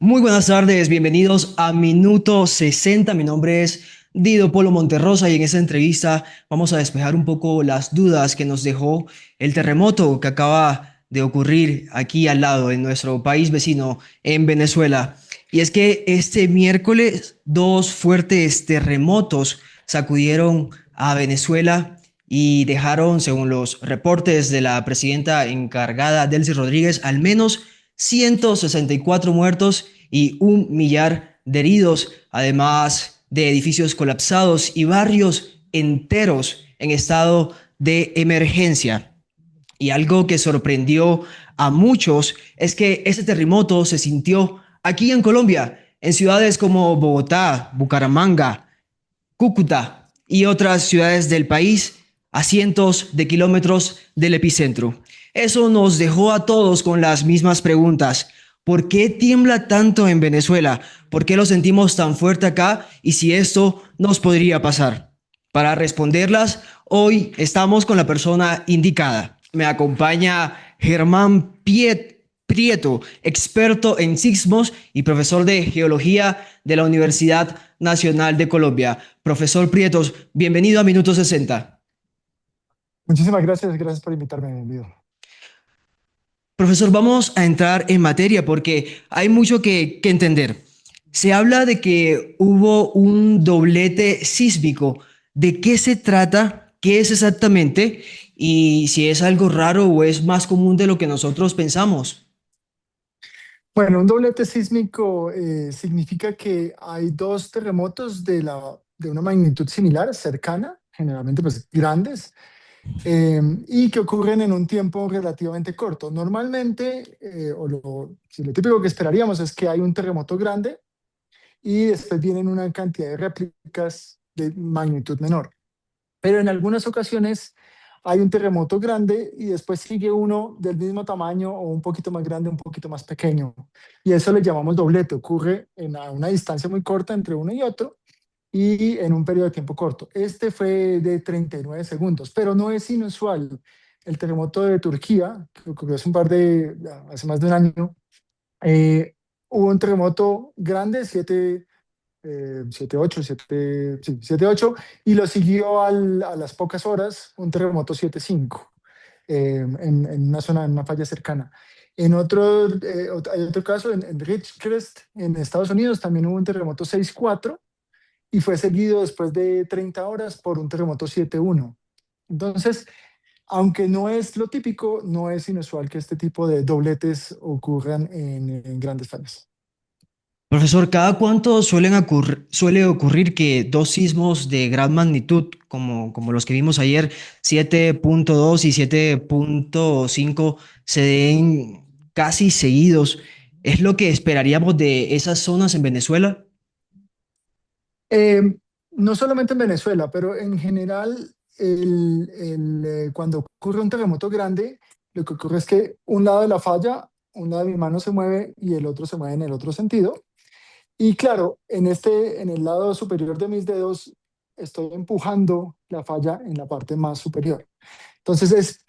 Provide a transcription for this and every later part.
Muy buenas tardes, bienvenidos a Minuto 60. Mi nombre es Dido Polo Monterrosa y en esta entrevista vamos a despejar un poco las dudas que nos dejó el terremoto que acaba de ocurrir aquí al lado en nuestro país vecino, en Venezuela. Y es que este miércoles dos fuertes terremotos sacudieron a Venezuela y dejaron, según los reportes de la presidenta encargada, Delcy Rodríguez, al menos 164 muertos y 1 millar de heridos, además de edificios colapsados y barrios enteros en estado de emergencia. Y algo que sorprendió a muchos es que ese terremoto se sintió aquí en Colombia, en ciudades como Bogotá, Bucaramanga, Cúcuta y otras ciudades del país a cientos de kilómetros del epicentro. Eso nos dejó a todos con las mismas preguntas. ¿Por qué tiembla tanto en Venezuela? ¿Por qué lo sentimos tan fuerte acá? Y si esto nos podría pasar. Para responderlas, hoy estamos con la persona indicada. Me acompaña Germán Prieto, experto en sismos y profesor de geología de la Universidad Nacional de Colombia. Profesor Prietos, bienvenido a Minuto 60. Muchísimas gracias, gracias por invitarme, Lido. Profesor, vamos a entrar en materia porque hay mucho que entender. Se habla de que hubo un doblete sísmico. ¿De qué se trata? ¿Qué es exactamente? Y si es algo raro o es más común de lo que nosotros pensamos. Bueno, un doblete sísmico significa que hay dos terremotos de una magnitud similar, cercana, generalmente pues grandes, y que ocurren en un tiempo relativamente corto. Normalmente, si lo típico que esperaríamos es que hay un terremoto grande y después vienen una cantidad de réplicas de magnitud menor. Pero en algunas ocasiones hay un terremoto grande y después sigue uno del mismo tamaño o un poquito más grande, un poquito más pequeño. Y eso le llamamos doblete. Ocurre a una distancia muy corta entre uno y otro y en un periodo de tiempo corto. Este fue de 39 segundos, pero no es inusual. El terremoto de Turquía, que ocurrió hace más de un año, eh, hubo un terremoto grande, 7.8, sí, 7.8, y lo siguió a las pocas horas un terremoto 7.5 en una zona, en una falla cercana. Hay otro caso en Ridgecrest, en Estados Unidos, también hubo un terremoto 6.4 y fue seguido después de 30 horas por un terremoto 7.1. Entonces, aunque no es lo típico, no es inusual que este tipo de dobletes ocurran en grandes fallas. Profesor, ¿cada cuánto suele ocurrir que dos sismos de gran magnitud, como los que vimos ayer, 7.2 y 7.5, se den casi seguidos? ¿Es lo que esperaríamos de esas zonas en Venezuela? Eh, no solamente en Venezuela, pero en general, cuando ocurre un terremoto grande, lo que ocurre es que un lado de la falla, un lado de mi mano se mueve y el otro se mueve en el otro sentido. Y claro, en el lado superior de mis dedos, estoy empujando la falla en la parte más superior. Entonces es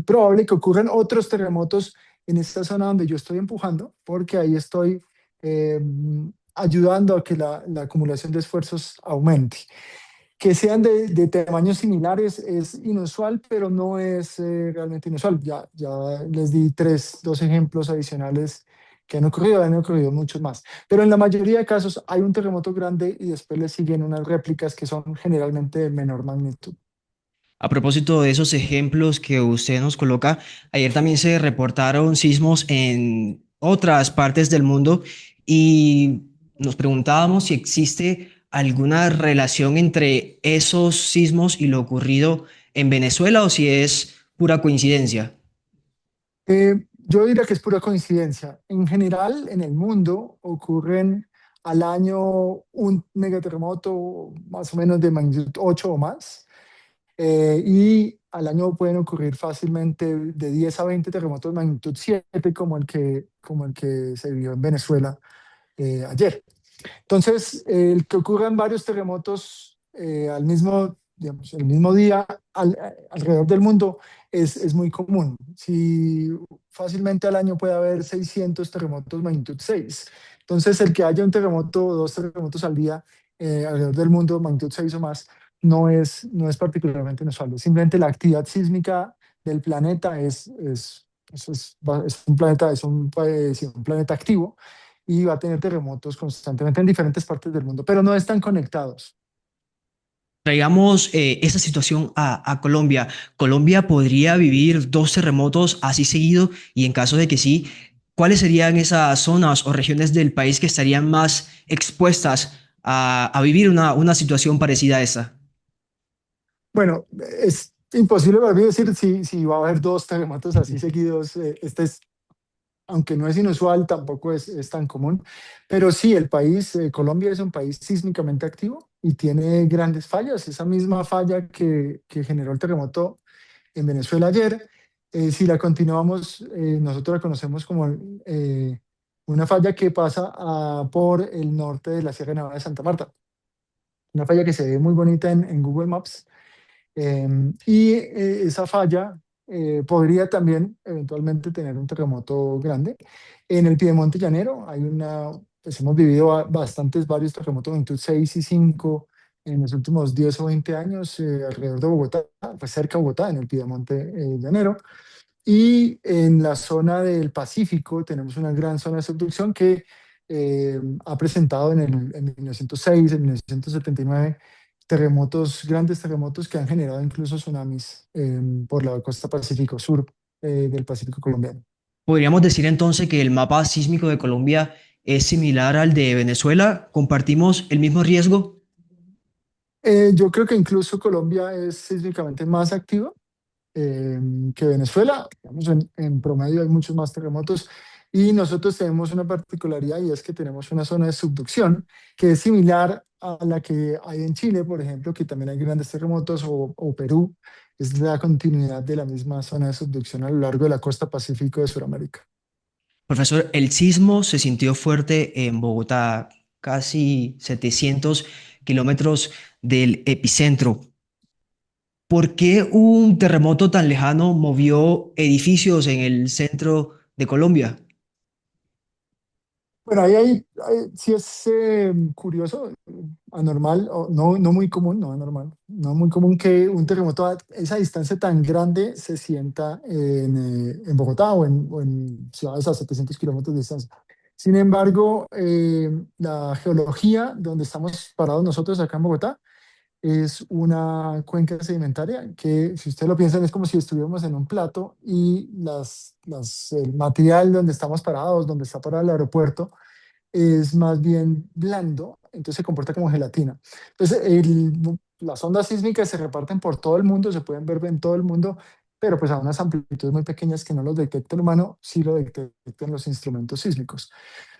probable que ocurran otros terremotos en esta zona donde yo estoy empujando, porque ahí estoy eh, ayudando a que la acumulación de esfuerzos aumente. Que sean de tamaños similares es inusual, pero no es realmente inusual. Ya les di dos ejemplos adicionales que han ocurrido muchos más. Pero en la mayoría de casos hay un terremoto grande y después le siguen unas réplicas que son generalmente de menor magnitud. A propósito de esos ejemplos que usted nos coloca, ayer también se reportaron sismos en otras partes del mundo y nos preguntábamos si existe alguna relación entre esos sismos y lo ocurrido en Venezuela o si es pura coincidencia. Yo diría que es pura coincidencia. En general, en el mundo ocurren al año un megaterremoto más o menos de magnitud 8 o más, y al año pueden ocurrir fácilmente de 10 a 20 terremotos de magnitud 7 como el que se vivió en Venezuela ayer. Entonces, el que ocurran varios terremotos al mismo digamos, el mismo día alrededor del mundo es muy común. Si fácilmente al año puede haber 600 terremotos magnitud 6. Entonces, el que haya un terremoto o dos terremotos al día alrededor del mundo, magnitud 6 o más, no es particularmente inusual. Simplemente la actividad sísmica del planeta es un planeta, sí, un planeta activo y va a tener terremotos constantemente en diferentes partes del mundo, pero no están conectados. Traigamos esa situación a Colombia. ¿Colombia podría vivir dos terremotos así seguido? Y en caso de que sí, ¿cuáles serían esas zonas o regiones del país que estarían más expuestas a vivir una situación parecida a esa? Bueno, es imposible para mí decir si va a haber dos terremotos así seguidos. Aunque no es inusual, tampoco es tan común. Pero sí, el país, Colombia es un país sísmicamente activo y tiene grandes fallas. Esa misma falla que generó el terremoto en Venezuela ayer, si la continuamos, nosotros la conocemos como una falla que pasa por el norte de la Sierra Nevada de Santa Marta. Una falla que se ve muy bonita en Google Maps. Esa falla podría también eventualmente tener un terremoto grande. En el Piedemonte Llanero pues hemos vivido varios terremotos de magnitud 6 y 5 en los últimos 10 o 20 años alrededor de Bogotá, pues cerca de Bogotá, en el Piedemonte Llanero. Y en la zona del Pacífico tenemos una gran zona de subducción que ha presentado en 1906, en 1979, grandes terremotos que han generado incluso tsunamis por la costa Pacífico Sur del Pacífico colombiano. ¿Podríamos decir entonces que el mapa sísmico de Colombia es similar al de Venezuela? ¿Compartimos el mismo riesgo? Yo creo que incluso Colombia es sísmicamente más activa eh, que Venezuela. Digamos, en promedio hay muchos más terremotos y nosotros tenemos una particularidad y es que tenemos una zona de subducción que es similar a la que hay en Chile, por ejemplo, que también hay grandes terremotos, o Perú, es la continuidad de la misma zona de subducción a lo largo de la costa pacífico de Sudamérica. Profesor, el sismo se sintió fuerte en Bogotá, casi 700 kilómetros del epicentro. ¿Por qué un terremoto tan lejano movió edificios en el centro de Colombia? Bueno, sí es curioso, anormal, o no muy común, no anormal, no muy común que un terremoto a esa distancia tan grande se sienta en Bogotá o en ciudades a 700 kilómetros de distancia. Sin embargo, la geología donde estamos parados nosotros acá en Bogotá es una cuenca sedimentaria que, si usted lo piensa, es como si estuviéramos en un plato y el material donde estamos parados, donde está parado el aeropuerto, es más bien blando, entonces se comporta como gelatina. Entonces, las ondas sísmicas se reparten por todo el mundo, se pueden ver en todo el mundo, pero pues a unas amplitudes muy pequeñas que no los detecta el humano, sí lo detectan los instrumentos sísmicos.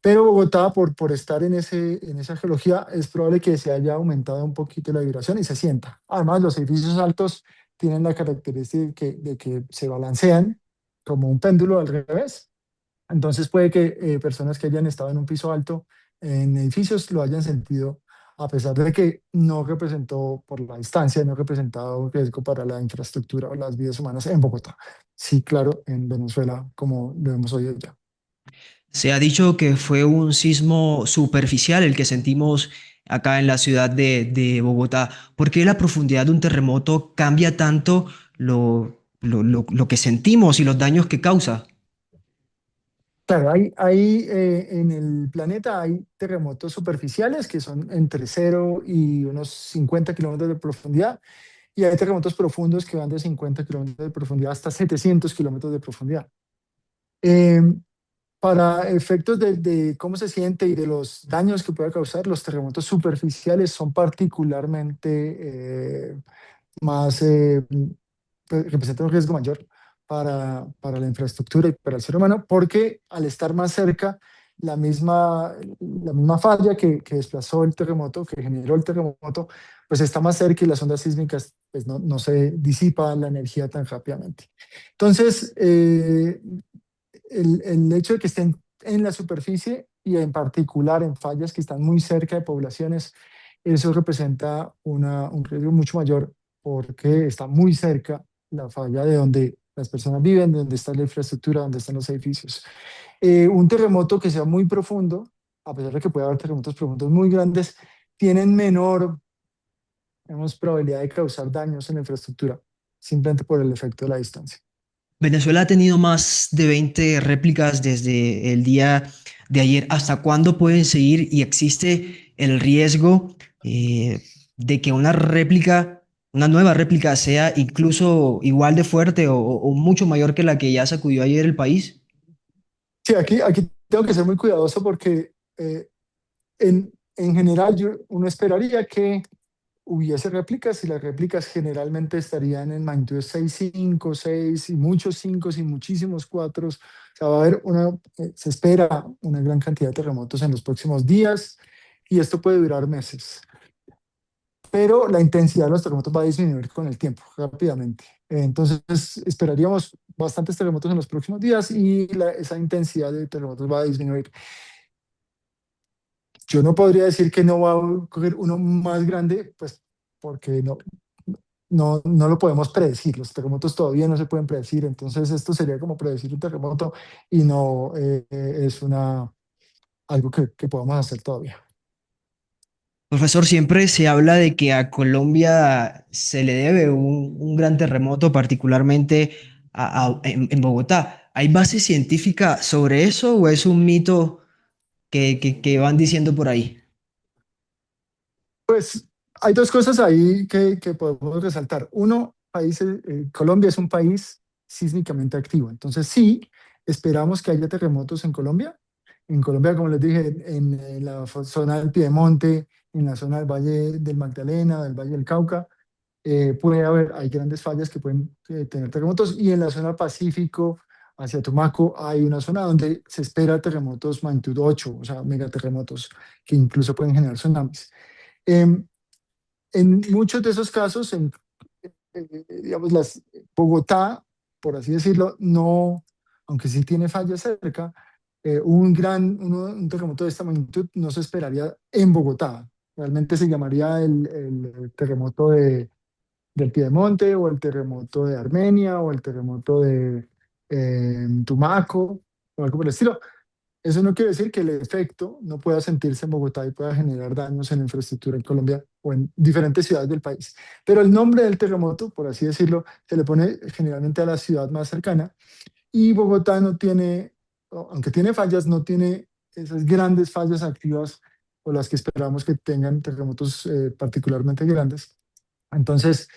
Pero Bogotá, por estar en esa geología, es probable que se haya aumentado un poquito la vibración y se sienta. Además, los edificios altos tienen la característica de que se balancean como un péndulo al revés. Entonces puede que personas que hayan estado en un piso alto en edificios lo hayan sentido, a pesar de que no representó por la distancia, no ha representado riesgo para la infraestructura o las vidas humanas en Bogotá. Sí, claro, en Venezuela, como lo hemos oído ya. Se ha dicho que fue un sismo superficial el que sentimos acá en la ciudad de Bogotá. ¿Por qué la profundidad de un terremoto cambia tanto lo que sentimos y los daños que causa? Claro, en el planeta hay terremotos superficiales que son entre 0 y unos 50 kilómetros de profundidad, y hay terremotos profundos que van de 50 kilómetros de profundidad hasta 700 kilómetros de profundidad. Eh, para efectos de cómo se siente y de los daños que puede causar, los terremotos superficiales son particularmente más, pues, representan un riesgo mayor para la infraestructura y para el ser humano, porque al estar más cerca, la misma falla que desplazó el terremoto, que generó el terremoto, pues está más cerca y las ondas sísmicas pues no se disipa la energía tan rápidamente. Entonces, el hecho de que estén en la superficie y en particular en fallas que están muy cerca de poblaciones eso representa un riesgo mucho mayor porque está muy cerca la falla de donde las personas viven, de donde está la infraestructura, donde están los edificios. Un terremoto que sea muy profundo, a pesar de que puede haber terremotos profundos muy grandes, tienen menor, digamos, probabilidad de causar daños en la infraestructura, simplemente por el efecto de la distancia. Venezuela ha tenido más de 20 réplicas desde el día de ayer. ¿Hasta cuándo pueden seguir? Y existe el riesgo de que una réplica, una nueva réplica sea incluso igual de fuerte o mucho mayor que la que ya sacudió ayer el país. Sí, aquí tengo que ser muy cuidadoso porque en general uno esperaría que hubiese réplicas y las réplicas generalmente estarían en magnitud 6,5, 6 y muchos 5 y muchísimos 4. O sea, va a haber se espera una gran cantidad de terremotos en los próximos días y esto puede durar meses. Pero la intensidad de los terremotos va a disminuir con el tiempo, rápidamente. Entonces, esperaríamos bastantes terremotos en los próximos días y esa intensidad de terremotos va a disminuir. Yo no podría decir que no va a ocurrir uno más grande, pues porque no lo podemos predecir. Los terremotos todavía no se pueden predecir, entonces esto sería como predecir un terremoto y no es algo que podamos hacer todavía. Profesor, siempre se habla de que a Colombia se le debe un gran terremoto, particularmente en Bogotá. ¿Hay base científica sobre eso o es un mito que van diciendo por ahí? Pues hay dos cosas ahí que podemos resaltar. Uno, Colombia es un país sísmicamente activo, entonces sí, esperamos que haya terremotos en Colombia. En Colombia, como les dije, en la zona del Piedemonte, en la zona del Valle del Magdalena, del Valle del Cauca, hay grandes fallas que pueden tener terremotos y en la zona Pacífico, hacia Tumaco, hay una zona donde se espera terremotos magnitud 8, o sea, megaterremotos que incluso pueden generar tsunamis. Em, en muchos de esos casos, digamos, Bogotá, por así decirlo, no, aunque sí tiene fallas cerca, un terremoto de esta magnitud no se esperaría en Bogotá. Realmente se llamaría el terremoto del Piedemonte o el terremoto de Armenia o el terremoto de Tumaco o algo por el estilo. Eso no quiere decir que el efecto no pueda sentirse en Bogotá y pueda generar daños en la infraestructura en Colombia o en diferentes ciudades del país. Pero el nombre del terremoto, por así decirlo, se le pone generalmente a la ciudad más cercana y Bogotá no tiene, aunque tiene fallas, no tiene esas grandes fallas activas o las que esperamos que tengan terremotos particularmente grandes. Entonces,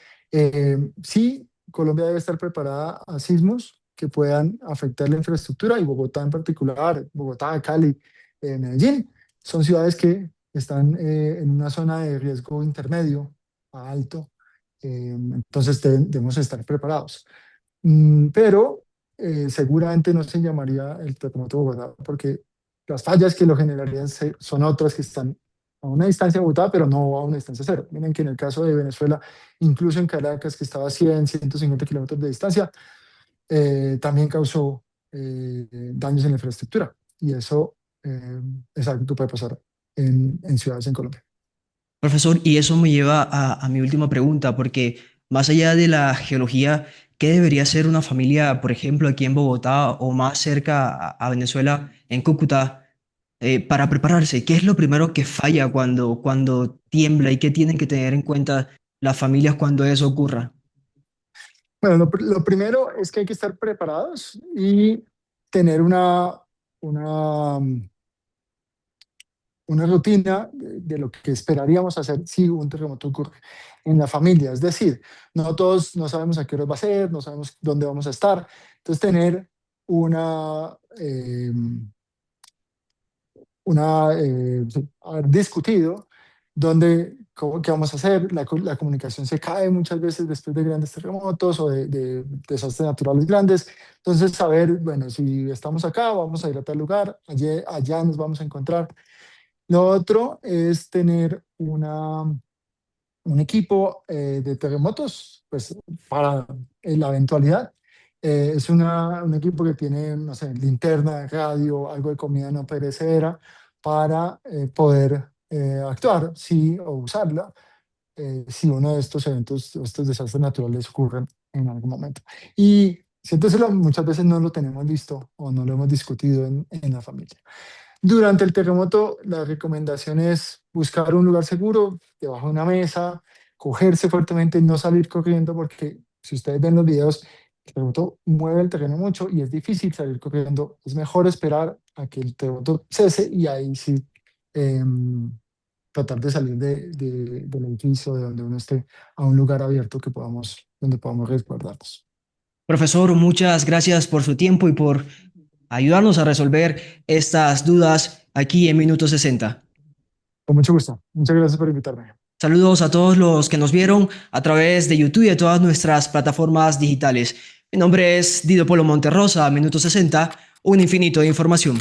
sí, Colombia debe estar preparada a sismos que puedan afectar la infraestructura y Bogotá en particular, Bogotá, Cali, Medellín, son ciudades que están en una zona de riesgo intermedio a alto, entonces debemos estar preparados. Pero seguramente no se llamaría el terremoto de Bogotá porque las fallas que lo generarían son otras que están a una distancia de Bogotá, pero no a una distancia cero. Miren que en el caso de Venezuela, incluso en Caracas, que estaba a 100, 150 kilómetros de distancia, también causó daños en la infraestructura. Y eso es algo que puede pasar en ciudades en Colombia. Profesor, y eso me lleva a mi última pregunta, porque más allá de la geología, ¿qué debería hacer una familia, por ejemplo, aquí en Bogotá o más cerca a Venezuela, en Cúcuta, para prepararse? ¿Qué es lo primero que falla cuando tiembla y qué tienen que tener en cuenta las familias cuando eso ocurra? Bueno, lo primero es que hay que estar preparados y tener una, una rutina de lo que esperaríamos hacer si un terremoto ocurre en la familia. Es decir, no todos no sabemos a qué hora va a ser, no sabemos dónde vamos a estar. Entonces, tener una, eh, sí, haber discutido qué vamos a hacer. La comunicación se cae muchas veces después de grandes terremotos o de desastres naturales grandes. Entonces, saber, bueno, si estamos acá, vamos a ir a tal lugar, allá nos vamos a encontrar. Lo otro es tener un equipo de terremotos, pues para la eventualidad. Es un equipo que tiene, no sé, linterna, radio, algo de comida no perecedera para poder actuar, sí, o usarla, si uno de estos eventos, estos desastres naturales ocurren en algún momento. Y siénteselo, muchas veces no lo tenemos listo o no lo hemos discutido en la familia. Durante el terremoto, la recomendación es buscar un lugar seguro, debajo de una mesa, cogerse fuertemente, no salir corriendo, porque si ustedes ven los videos, el terremoto mueve el terreno mucho y es difícil salir corriendo. Es mejor esperar a que el terremoto cese y ahí sí tratar de salir del edificio, de donde uno esté, a un lugar abierto que podamos, donde podamos resguardarnos. Profesor, muchas gracias por su tiempo y por ayudarnos a resolver estas dudas aquí en Minuto 60. Con mucho gusto. Muchas gracias por invitarme. Saludos a todos los que nos vieron a través de YouTube y de todas nuestras plataformas digitales. Mi nombre es Dido Polo Monterrosa, Minuto 60, un infinito de información.